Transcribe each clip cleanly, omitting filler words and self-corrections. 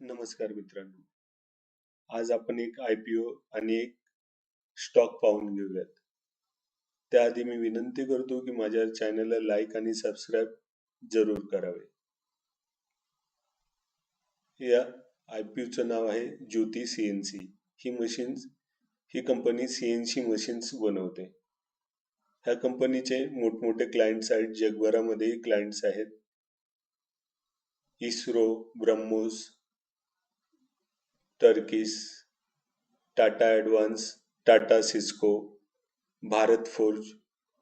नमस्कार मित्रांनो. आज आपण एक IPO आणि एक स्टॉक पाहून घेऊयात. त्याआधी मी विनंती करतो की माझ्या चॅनलला लाईक आणि सबस्क्राईब जरूर करावे. या IPOचं नाव आहे ज्योती CNC. ही कंपनी CNC मशीन्स बनवते. ह्या कंपनीचे मोठमोठे क्लायंट्स आहेत, जगभरामध्येही क्लायंट्स आहेत. ISRO, BrahMos, Turkish, Tata Advance, Tata Cisco, Bharat Forge,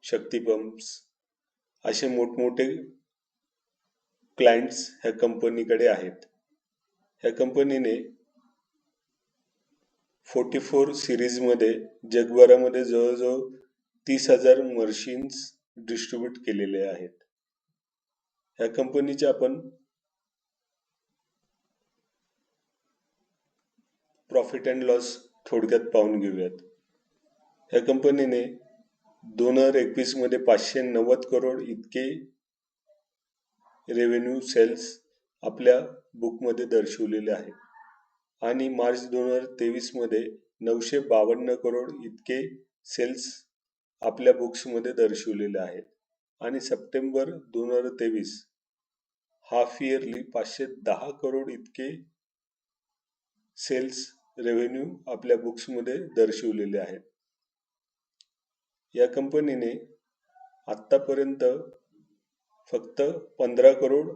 Shakti Pumps असे मोठमोठे क्लायंट्स ह्या कंपनीकडे आहेत. ह्या कंपनीने 44 सिरीजमध्ये जगभरामध्ये जवळजवळ 30,000 मशीन्स डिस्ट्रीब्यूट केलेले आहेत. ह्या कंपनीचे आपण प्रॉफिट अँड लॉस थोडक्यात पाहून घेऊयात. ह्या कंपनीने 2021 मध्ये 590 करोड इतके रेव्हेन्यू सेल्स आपल्या बुकमध्ये दर्शवलेले आहे आणि मार्च 2023 मध्ये 952 करोड इतके सेल्स आपल्या बुक्समध्ये दर्शवलेले आहेत आणि सप्टेंबर 2023 हाफ इयरली 510 करोड इतके सेल्स रेव्हेन्यू आपल्या बुक्समध्ये दर्शवलेले आहेत. या कंपनीने आतापर्यंत फक्त 15 करोड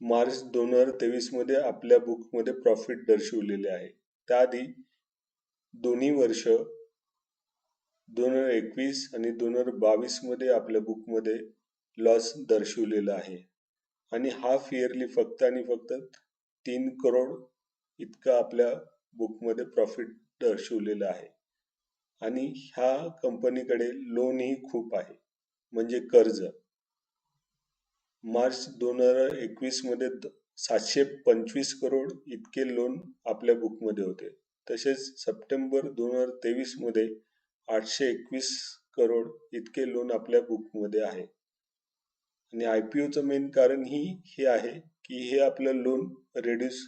मार्च 2023 मध्ये आपल्या बुकमध्ये प्रॉफिट दर्शवलेले आहे. त्याआधी दोन्ही वर्ष 2021 आणि 2022 मध्ये आपल्या बुकमध्ये लॉस दर्शवलेला आहे आणि हाफ इयरली फक्त आणि फक्त 3 करोड इतका आपल्या बुकमध्ये प्रॉफिट दर्शवलेला आहे. आणि ह्या कंपनीकडे लोनही खूप आहे, म्हणजे कर्ज. मार्च 2021 मध्ये 725 करोड इतके लोन आपल्या बुकमध्ये होते. तसेच सप्टेंबर 2023 मध्ये 821 करोड इतके लोन आपल्या बुकमध्ये आहे. आणि IPOचं मेन कारण हे आहे की हे आपलं लोन रिड्यूस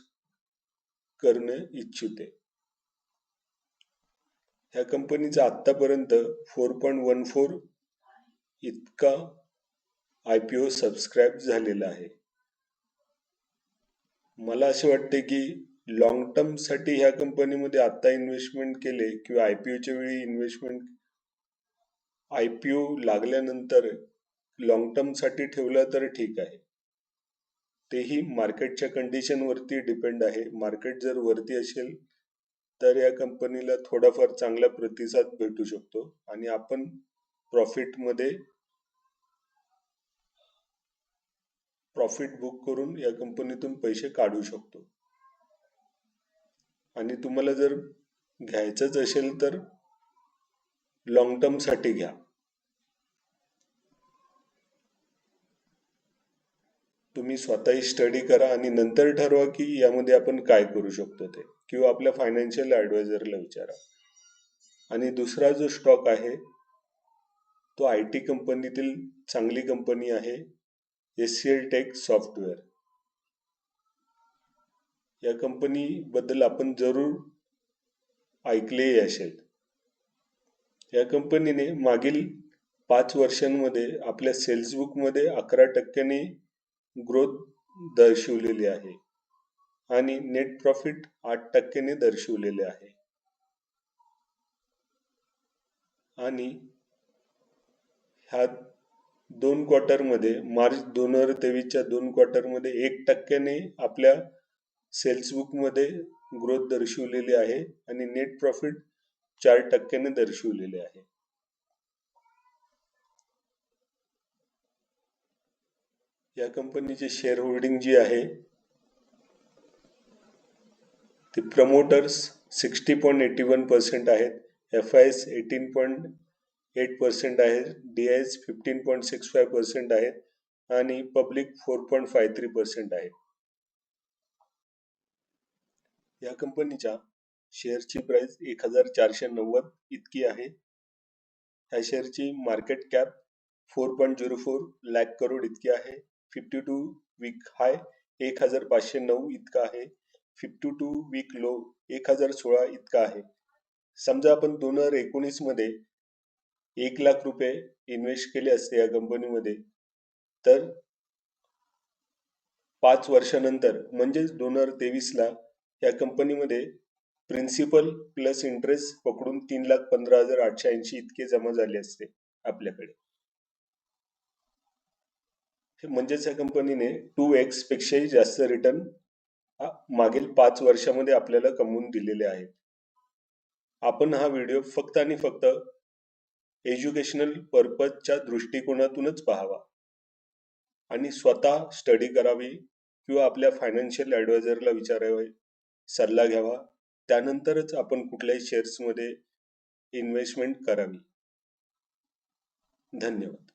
करणे इच्छिते. ह्या कंपनीचा आतापर्यंत 4.14 इतका IPO सबस्क्राईब झालेला आहे. मला असे वाटते की लॉंग टर्म साठी ह्या कंपनीमध्ये आता इन्व्हेस्टमेंट केले किंवा IPOच्या वेळी इन्व्हेस्टमेंट IPO लागल्यानंतर लॉंग टर्म साठी ठेवलं तर ठीक आहे. तेही मार्केटच्या कंडिशन वरती डिपेंड आहे. मार्केट जर वरती असेल तर या कंपनीला थोडाफार चांगला प्रतिसाद भेटू शकतो आणि आपण प्रॉफिट बुक करून या कंपनीतून पैसे काढू शकतो. आणि तुम्हाला जर घ्यायचंच असेल तर लॉंग टर्म साठी घ्या. तुम्ही स्वतःही स्टडी करा आणि नंतर ठरवा की यामध्ये आपण काय करू शकतो ते, किंवा आपल्या फायनान्शियल ॲडवायझरला विचारा. आणि दुसरा जो स्टॉक आहे तो IT कंपनीतील चांगली कंपनी आहे, HCL टेक सॉफ्टवेअर. या कंपनी बद्दल आपण जरूर ऐकलेही असेल. या कंपनीने मागील 5 वर्षांमध्ये आपल्या सेल्स बुक मध्ये 11% ग्रोथ दर्शवलेली आहे आणि नेट प्रॉफिट 8% दर्शवलेले आहे. आणि ह्या 2 क्वार्टरमध्ये मार्च 2023च्या 2 क्वार्टरमध्ये 1% आपल्या सेल्स बुक मध्ये ग्रोथ दर्शवलेली आहे आणि नेट प्रॉफिट 4% दर्शवलेले आहे. या कंपनीचे शेअर होल्डिंग जी आहे ती प्रमोटर्स 60.81% आहेत, FIs 18.8% आहेत, DIs 15.65% आहेत आणि पब्लिक 4.53% आहे. या कंपनीच्या शेअरची प्राइस 1490 इतकी आहे. ह्या शेअरची मार्केट कॅप 4.04 लाख करोड इतकी आहे. 52 वीक हाय 1509 इतका आहे 52 वीक लो 1016 इतका आहे. समजा आपण 2019 मध्ये 1,00,000 रुपये इन्व्हेस्ट केले असते या कंपनीमध्ये, तर 5 वर्षानंतर म्हणजेच 2023ला या कंपनीमध्ये प्रिन्सिपल प्लस इंटरेस्ट पकडून 3,15,880 इतके जमा झाले असते आपल्याकडे. म्हणजेच या कंपनीने 2x पेक्षाही जास्त रिटर्न मागील 5 वर्षामध्ये आपल्याला कमवून दिलेले आहेत. आपण हा व्हिडिओ फक्त आणि फक्त एज्युकेशनल पर्पजच्या दृष्टिकोनातूनच पाहावा आणि स्वतः स्टडी करावी किंवा आपल्या फायनान्शियल ॲडवायझरला विचारावे, सल्ला घ्यावा, त्यानंतरच आपण कुठल्याही शेअर्समध्ये इन्व्हेस्टमेंट करावी. धन्यवाद.